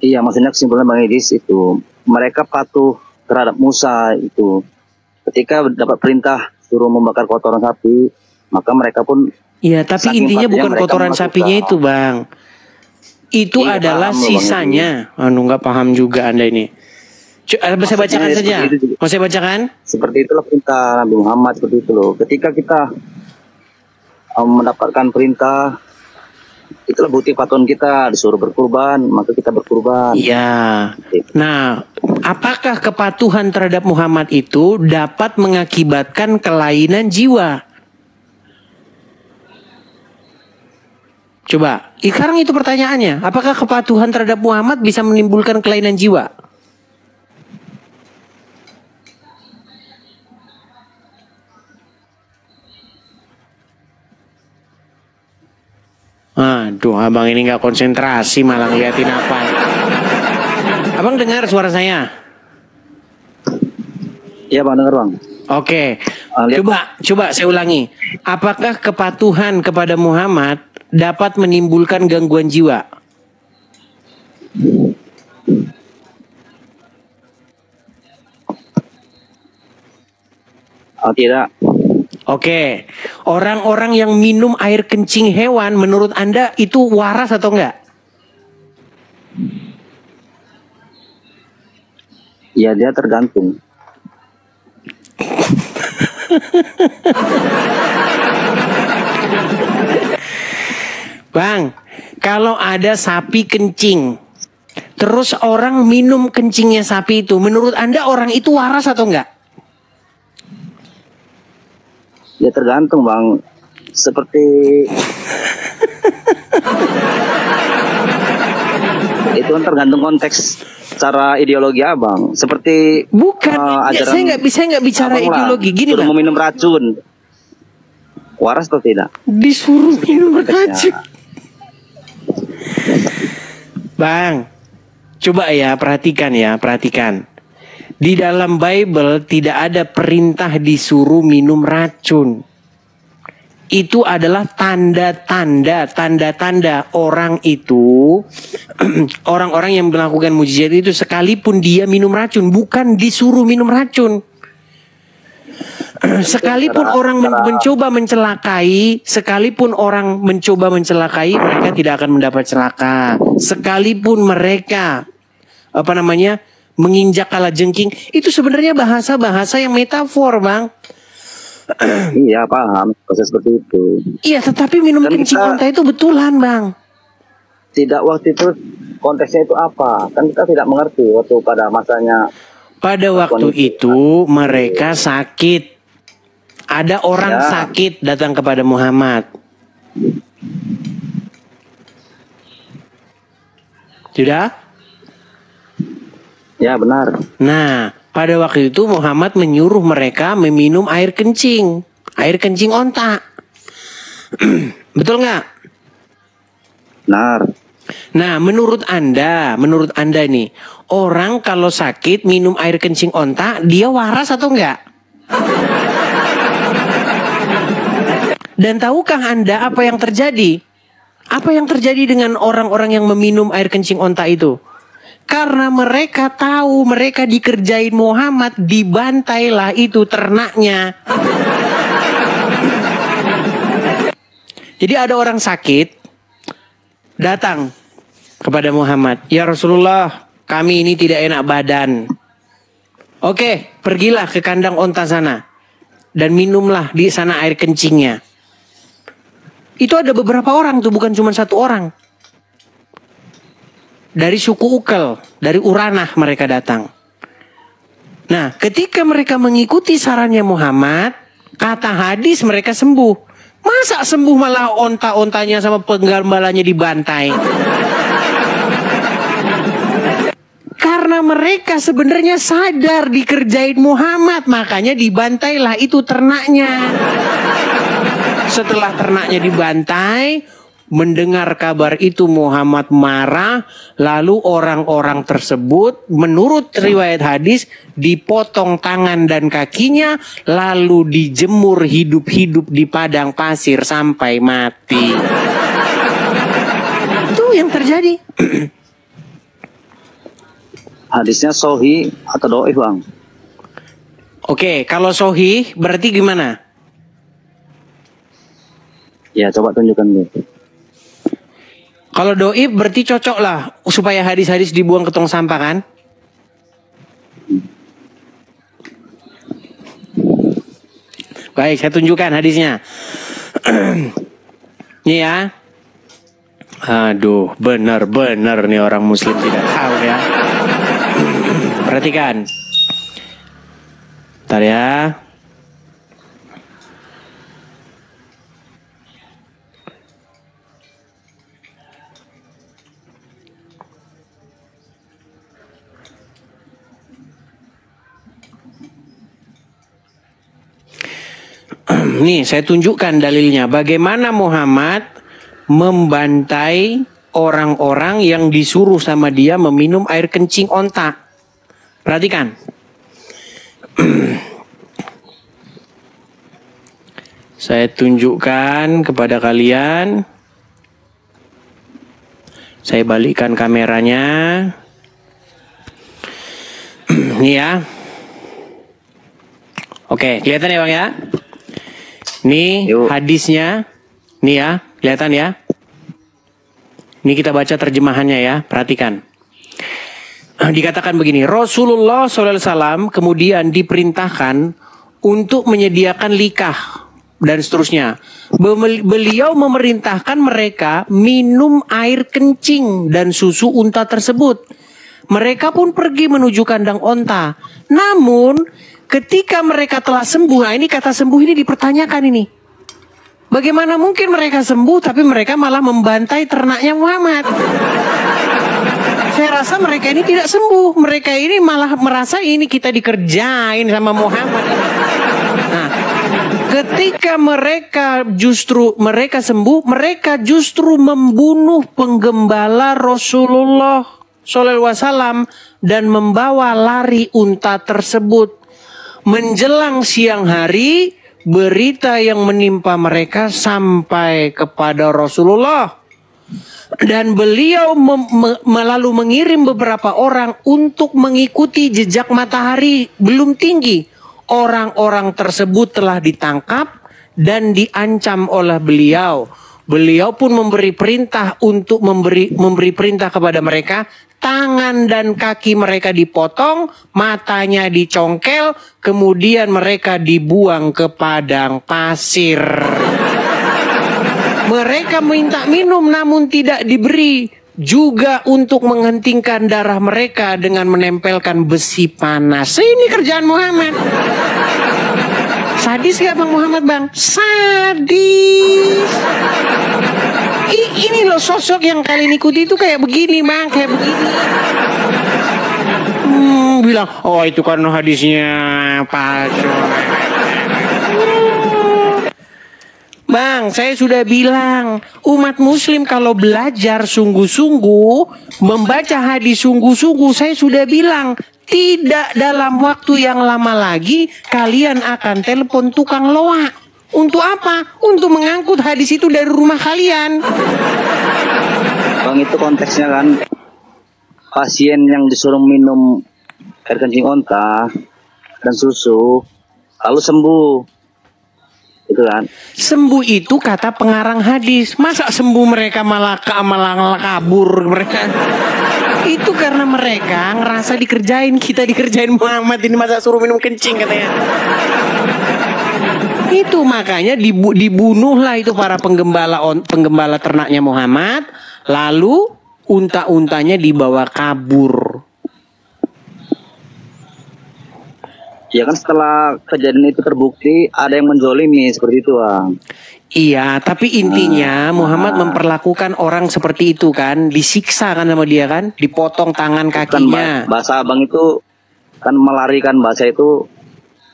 Speaker 7: Iya, maksudnya kesimpulan Bang Edis itu mereka patuh terhadap Musa itu. Ketika dapat perintah suruh membakar kotoran sapi, maka mereka pun.
Speaker 1: Iya, tapi intinya bukan kotoran sapinya itu, Bang. Itu adalah sisanya. Nggak paham juga Anda ini. Saya bacakan saja. Mau saya bacakan?
Speaker 7: Seperti itulah perintah Nabi Muhammad, seperti itu loh. Ketika kita mendapatkan perintah, itulah bukti patuhan kita, disuruh berkurban, maka kita berkurban.
Speaker 1: Iya. Nah, apakah kepatuhan terhadap Muhammad itu dapat mengakibatkan kelainan jiwa? Coba, sekarang itu pertanyaannya. Apakah kepatuhan terhadap Muhammad bisa menimbulkan kelainan jiwa? Aduh, abang ini nggak konsentrasi, malah ngeliatin apa. Abang dengar suara saya?
Speaker 7: Iya Bang, dengar Bang.
Speaker 1: Oke, coba saya ulangi. Apakah kepatuhan kepada Muhammad dapat menimbulkan gangguan jiwa?
Speaker 7: Tidak.
Speaker 1: Oke, orang-orang yang minum air kencing hewan, menurut Anda itu waras atau enggak?
Speaker 7: Ya, dia tergantung.
Speaker 1: Bang, kalau ada sapi kencing, terus orang minum kencingnya sapi itu, menurut Anda orang itu waras atau enggak?
Speaker 7: Ya tergantung Bang. Seperti itu kan tergantung konteks cara ideologi Abang. Seperti
Speaker 1: bukan, saya nggak bicara ideologi. Gini Bang,
Speaker 7: meminum racun, waras atau tidak?
Speaker 1: Disuruh minum racun. Bang, coba ya perhatikan. Di dalam Bible tidak ada perintah disuruh minum racun. Itu adalah tanda-tanda orang itu, orang-orang yang melakukan mujizat itu sekalipun dia minum racun, bukan disuruh minum racun. Sekalipun orang mencoba mencelakai, mereka tidak akan mendapat celaka. Sekalipun mereka menginjak kalajengking, itu sebenarnya bahasa-bahasa yang metafor, Bang.
Speaker 7: Iya, paham. Proses seperti itu.
Speaker 1: Iya, tetapi minum kencing onta itu betulan, Bang.
Speaker 7: Tidak, waktu itu konteksnya itu apa? Kan kita tidak mengerti waktu pada masanya
Speaker 1: Pada waktu itu mereka sakit. Ada orang sakit datang kepada Muhammad. Sudah?
Speaker 7: Ya benar.
Speaker 1: Nah, pada waktu itu Muhammad menyuruh mereka meminum air kencing onta. Betul nggak?
Speaker 7: Benar.
Speaker 1: Nah, menurut anda nih, orang kalau sakit minum air kencing onta, dia waras atau enggak? Dan tahukah anda apa yang terjadi? Apa yang terjadi dengan orang-orang yang meminum air kencing onta itu? Karena mereka tahu mereka dikerjain Muhammad, dibantailah itu ternaknya. Jadi ada orang sakit datang kepada Muhammad, ya Rasulullah, kami ini tidak enak badan. Oke, pergilah ke kandang onta sana dan minumlah di sana air kencingnya. Itu ada beberapa orang tuh, bukan cuma satu orang. Dari suku Ukel, dari Uranah mereka datang. Nah, ketika mereka mengikuti sarannya Muhammad, kata hadis mereka sembuh. Masa sembuh malah onta-ontanya sama penggambalanya dibantai? Karena mereka sebenarnya sadar dikerjain Muhammad, makanya dibantailah itu ternaknya. Setelah ternaknya dibantai, mendengar kabar itu Muhammad marah, lalu orang-orang tersebut menurut riwayat hadis dipotong tangan dan kakinya, lalu dijemur hidup-hidup di padang pasir sampai mati. Itu yang terjadi.
Speaker 7: Hadisnya sahih atau dhaif, Bang?
Speaker 1: Oke, kalau sahih berarti gimana?
Speaker 7: Ya, coba tunjukkan dulu.
Speaker 1: Kalau doib berarti cocok lah supaya hadis-hadis dibuang ke tong sampah kan? Baik, saya tunjukkan hadisnya. Ini ya. Aduh, benar-benar nih orang muslim tidak tahu ya. Perhatikan. Bentar ya. Nih saya tunjukkan dalilnya. Bagaimana Muhammad membantai orang-orang yang disuruh sama dia meminum air kencing onta. Perhatikan. Saya tunjukkan kepada kalian. Saya balikkan kameranya. Nih ya. Oke, kelihatan ya Bang ya? Nih hadisnya, nih ya, kelihatan ya. Ini kita baca terjemahannya ya, perhatikan. Dikatakan begini, Rasulullah SAW kemudian diperintahkan untuk menyediakan likah dan seterusnya. Beliau memerintahkan mereka minum air kencing dan susu unta tersebut. Mereka pun pergi menuju kandang onta. Namun ketika mereka telah sembuh, nah ini kata sembuh ini dipertanyakan ini. Bagaimana mungkin mereka sembuh tapi mereka malah membantai ternaknya Muhammad? Saya rasa mereka ini tidak sembuh. Mereka ini malah merasa ini kita dikerjain sama Muhammad. Nah, ketika mereka sembuh, mereka justru membunuh penggembala Rasulullah SAW dan membawa lari unta tersebut. Menjelang siang hari, berita yang menimpa mereka sampai kepada Rasulullah. Dan beliau lalu mengirim beberapa orang untuk mengikuti jejak matahari belum tinggi. Orang-orang tersebut telah ditangkap dan diancam oleh beliau. Beliau pun memberi perintah untuk memberi perintah kepada mereka. Tangan dan kaki mereka dipotong, matanya dicongkel, kemudian mereka dibuang ke padang pasir. Mereka minta minum namun tidak diberi. juga untuk menghentingkan darah mereka dengan menempelkan besi panas. Ini kerjaan Muhammad. Sadis gak Bang Muhammad Bang? Sadis. Ini loh sosok yang kalian ikuti itu kayak begini Bang, kayak begini. Bilang, oh itu kan hadisnya Pak. Bang, saya sudah bilang, umat muslim kalau belajar sungguh-sungguh, membaca hadis sungguh-sungguh, saya sudah bilang, tidak dalam waktu yang lama lagi, kalian akan telepon tukang loak. Untuk apa? Untuk mengangkut hadis itu dari rumah kalian.
Speaker 7: Bang, itu konteksnya kan, pasien yang disuruh minum air kencing onta dan susu, lalu sembuh. Itu kan.
Speaker 1: Sembuh itu kata pengarang hadis. Masa sembuh mereka malah kabur mereka. Itu karena mereka ngerasa dikerjain, kita dikerjain Muhammad ini, masa suruh minum kencing katanya. Itu makanya dibunuhlah itu para penggembala ternaknya Muhammad, lalu unta-untanya dibawa kabur.
Speaker 7: Ya kan setelah kejadian itu terbukti ada yang menzolimi seperti itu Bang.
Speaker 1: Iya, tapi intinya Muhammad memperlakukan orang seperti itu kan, disiksa kan sama dia kan, dipotong tangan kakinya.
Speaker 7: Kan bahasa Abang itu kan melarikan bahasa itu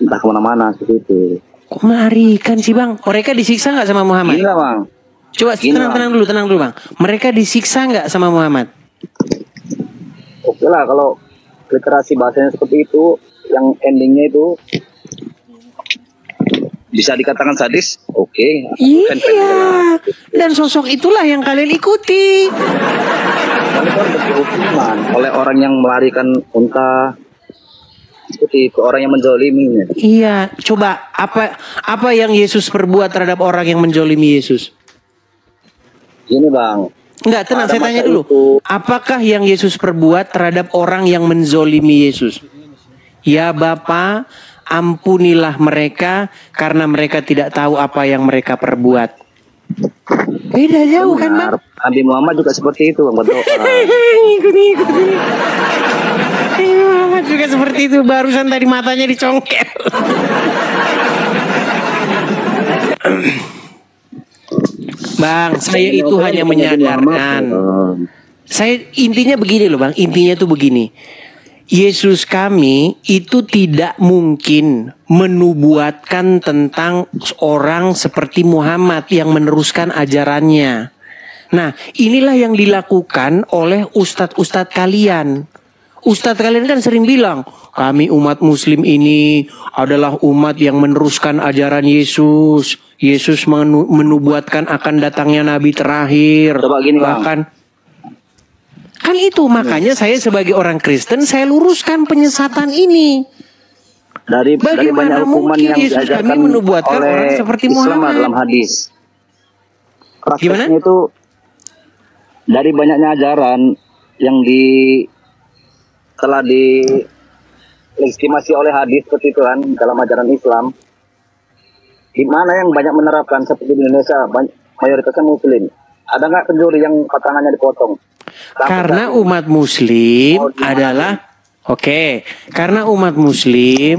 Speaker 7: entah kemana-mana seperti itu.
Speaker 1: Kok melarikan sih Bang? Mereka disiksa nggak sama Muhammad?
Speaker 7: Gila Bang.
Speaker 1: Coba tenang dulu Bang. Mereka disiksa nggak sama Muhammad?
Speaker 7: Oke lah kalau literasi bahasanya seperti itu, yang endingnya itu bisa dikatakan sadis, oke.
Speaker 1: Iya. Dan sosok itulah yang kalian ikuti.
Speaker 7: Karena kan berhukuman oleh orang yang melarikan unta, seperti itu, orang yang menzoliminya.
Speaker 1: Iya, coba apa yang Yesus perbuat terhadap orang yang menzolimi Yesus?
Speaker 7: Ini Bang.
Speaker 1: Enggak, tenang, saya tanya dulu. Apakah yang Yesus perbuat terhadap orang yang menzolimi Yesus? Ya Bapa, ampunilah mereka karena mereka tidak tahu apa yang mereka perbuat. Beda jauh kan Bang?
Speaker 7: Nabi Muhammad juga seperti itu Bang, berdoa.
Speaker 1: Ikut. Muhammad juga seperti itu, barusan tadi matanya dicongkel. Bang, saya itu hanya menyadarkan. Saya intinya begini loh Bang, intinya tuh begini. Yesus kami itu tidak mungkin menubuatkan tentang orang seperti Muhammad yang meneruskan ajarannya. Nah, inilah yang dilakukan oleh ustadz-ustadz kalian. Ustadz kalian kan sering bilang, kami umat muslim ini adalah umat yang meneruskan ajaran Yesus. Yesus menubuatkan akan datangnya Nabi terakhir.
Speaker 7: Coba gini,
Speaker 1: bahkan kan itu makanya saya sebagai orang Kristen saya luruskan penyesatan ini.
Speaker 7: Dari banyak hukuman yang
Speaker 1: Yesus kami menubuatkan
Speaker 7: oleh
Speaker 1: orang seperti
Speaker 7: Islam
Speaker 1: Muhammad
Speaker 7: dalam hadis.
Speaker 1: Gimana?
Speaker 7: Prosesnya itu dari banyaknya ajaran yang telah dilegitimasi oleh hadis seperti itu kan dalam ajaran Islam. Di mana yang banyak menerapkan seperti di Indonesia, mayoritasnya Muslim. Ada nggak pencuri yang tangannya dipotong?
Speaker 1: Karena umat Muslim adalah karena umat Muslim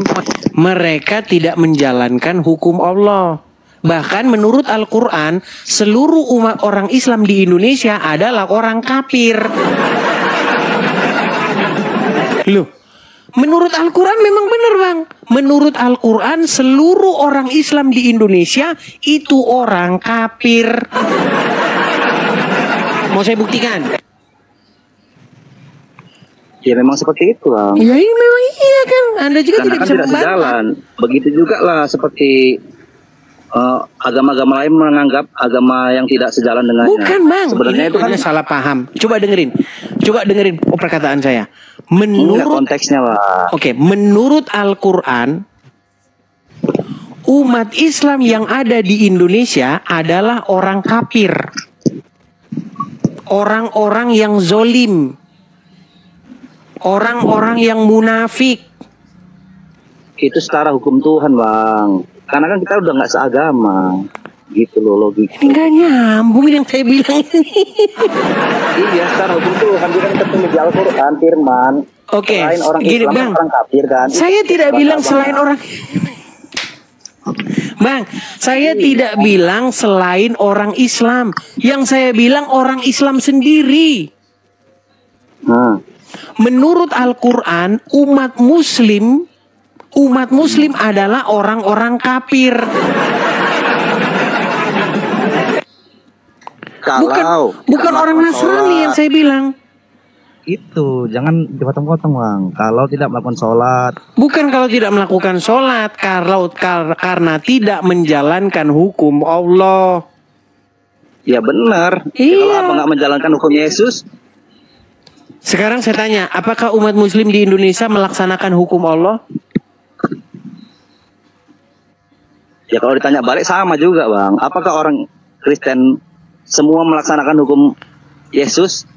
Speaker 1: mereka tidak menjalankan hukum Allah. Bahkan menurut Al-Quran, seluruh umat orang Islam di Indonesia adalah orang kafir. Loh, menurut Al-Quran memang benar Bang. Menurut Al-Quran seluruh orang Islam di Indonesia itu orang kafir. Mau saya buktikan?
Speaker 7: Ya memang seperti itu Bang.
Speaker 1: Ya ini memang iya kan. Anda juga
Speaker 7: Karena
Speaker 1: tidak bisa
Speaker 7: sejalan. Begitu juga lah seperti agama-agama lain menganggap agama yang tidak sejalan dengannya.
Speaker 1: Bukan Bang.
Speaker 7: Sebenarnya
Speaker 1: ini
Speaker 7: itu kan
Speaker 1: salah paham. Coba dengerin perkataan saya.
Speaker 7: Menurut konteksnya Pak.
Speaker 1: Menurut Al-Quran, umat Islam yang ada di Indonesia adalah orang kafir. Orang-orang yang zolim. Orang-orang yang munafik.
Speaker 7: Itu secara hukum Tuhan Bang. Karena kan kita udah nggak seagama. Gitu loh logika.
Speaker 1: Ini nggak nyambung yang saya bilang ini.
Speaker 7: Iya, secara hukum tuh kan dia kan tertulis di Al-Quran firman.
Speaker 1: Oke,
Speaker 7: Selain orang
Speaker 1: gini
Speaker 7: Islam,
Speaker 1: Bang,
Speaker 7: orang kafir kan.
Speaker 1: saya tidak bilang selain orang. Bang, saya tidak bilang selain orang Islam. Yang saya bilang orang Islam sendiri. Menurut Al-Quran, umat Muslim adalah orang-orang kafir. Bukan orang Nasrani yang saya bilang.
Speaker 8: Itu jangan dipotong-potong Bang. Kalau tidak melakukan sholat.
Speaker 1: Bukan kalau tidak melakukan sholat, karena tidak menjalankan hukum Allah.
Speaker 7: Ya benar.
Speaker 1: Iya.
Speaker 7: Kalau apa nggak menjalankan hukum Yesus?
Speaker 1: Sekarang saya tanya, apakah umat Muslim di Indonesia melaksanakan hukum Allah?
Speaker 7: Ya kalau ditanya balik sama juga Bang. Apakah orang Kristen semua melaksanakan hukum Yesus?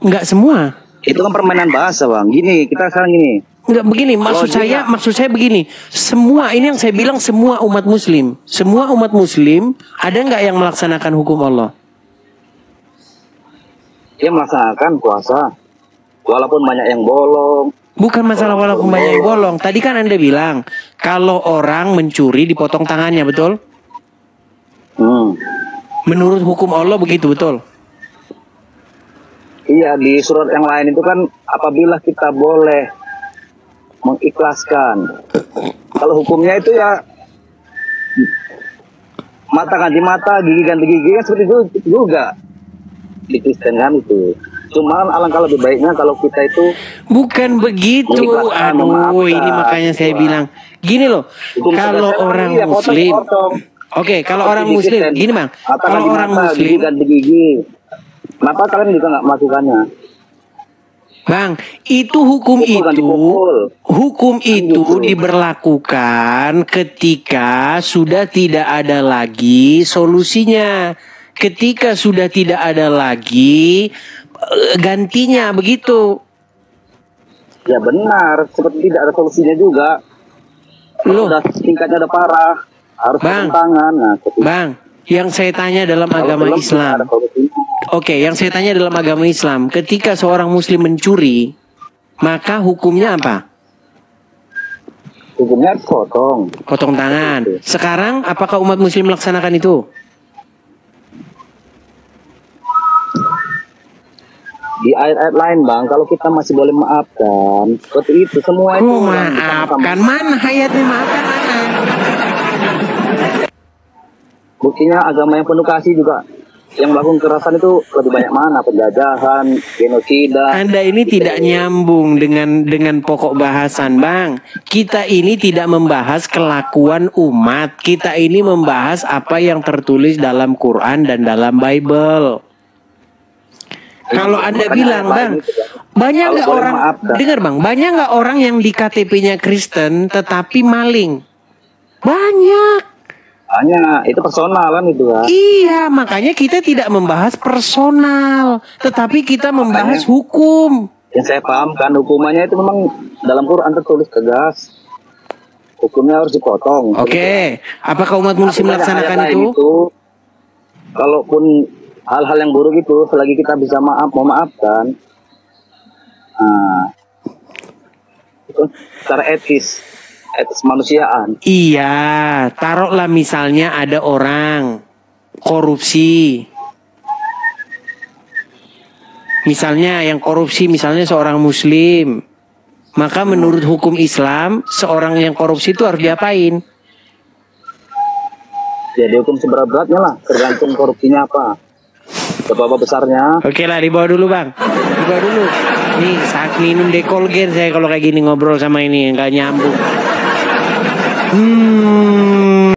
Speaker 1: Enggak semua.
Speaker 7: Itu kan permainan bahasa Bang. Gini, kita sekarang gini.
Speaker 1: Enggak begini, maksud saya begini. Semua ini yang saya bilang semua umat Muslim. Semua umat Muslim ada nggak yang melaksanakan hukum Allah?
Speaker 7: Dia melaksanakan puasa. Walaupun banyak yang bolong.
Speaker 1: Bukan masalah walaupun banyak yang bolong. Tadi kan Anda bilang kalau orang mencuri dipotong tangannya, betul? Menurut hukum Allah begitu, betul?
Speaker 7: Iya, di surat yang lain itu kan apabila kita boleh mengikhlaskan. Kalau hukumnya itu ya mata ganti mata, gigi ganti gigi kan seperti itu juga di Kristen kan itu. Cuman alangkah lebih baiknya kalau kita itu
Speaker 1: bukan begitu. Aduh, ini makanya saya bilang gini loh. Kalau orang Muslim, oke, kalau orang Muslim, gini Bang. Kalau orang Muslim
Speaker 7: ganti gigi. Kenapa kalian juga nggak melakukannya?
Speaker 1: Bang, itu hukum itu diberlakukan ketika sudah tidak ada lagi solusinya. Ketika sudah tidak ada lagi gantinya, begitu.
Speaker 7: Ya benar, seperti tidak ada solusinya juga. Sudah tingkatnya udah parah, harus tangan. Nah,
Speaker 1: Bang, yang saya tanya dalam agama Islam. Oke, yang saya tanya dalam agama Islam, ketika seorang Muslim mencuri, maka hukumnya apa?
Speaker 7: Hukumnya potong.
Speaker 1: Potong tangan. Sekarang, apakah umat Muslim melaksanakan itu?
Speaker 7: Di ayat-ayat lain Bang, kalau kita masih boleh maafkan, seperti itu semua itu.
Speaker 1: Maafkan, mana ayatnya maafkan mana?
Speaker 7: Buktinya agama yang penuh kasih juga. Yang melakukan kekerasan itu lebih banyak mana? Penjajahan, genosida.
Speaker 1: Anda ini tidak nyambung dengan pokok bahasan Bang. Kita ini tidak membahas kelakuan umat. Kita ini membahas apa yang tertulis dalam Quran dan dalam Bible. Kalau Anda bilang Bang, banyak nggak orang, dengar Bang, banyak nggak orang yang di KTP-nya Kristen tetapi maling? Banyak.
Speaker 7: Hanya itu personal kan itu kan.
Speaker 1: Iya, makanya kita tidak membahas personal, tetapi kita membahas hukum.
Speaker 7: Yang saya paham kan hukumannya itu memang dalam Quran tertulis tegas. Hukumnya harus dipotong.
Speaker 1: Oke. Apakah umat Muslim melaksanakan itu?
Speaker 7: Kalaupun hal-hal yang buruk itu selagi kita bisa memaafkan, itu secara etis manusiaan.
Speaker 1: Iya, taruhlah misalnya ada orang korupsi. Misalnya yang korupsi misalnya seorang Muslim. Maka menurut hukum Islam, seorang yang korupsi itu harus diapain?
Speaker 7: Jadi hukum seberat-beratnya lah, tergantung korupsinya apa. Seberapa besarnya.
Speaker 1: Oke lah, dibawa dulu Bang. Dibawa dulu. Nih, saat minum Dekolgen saya kalau kayak gini ngobrol sama ini, nggak nyambung.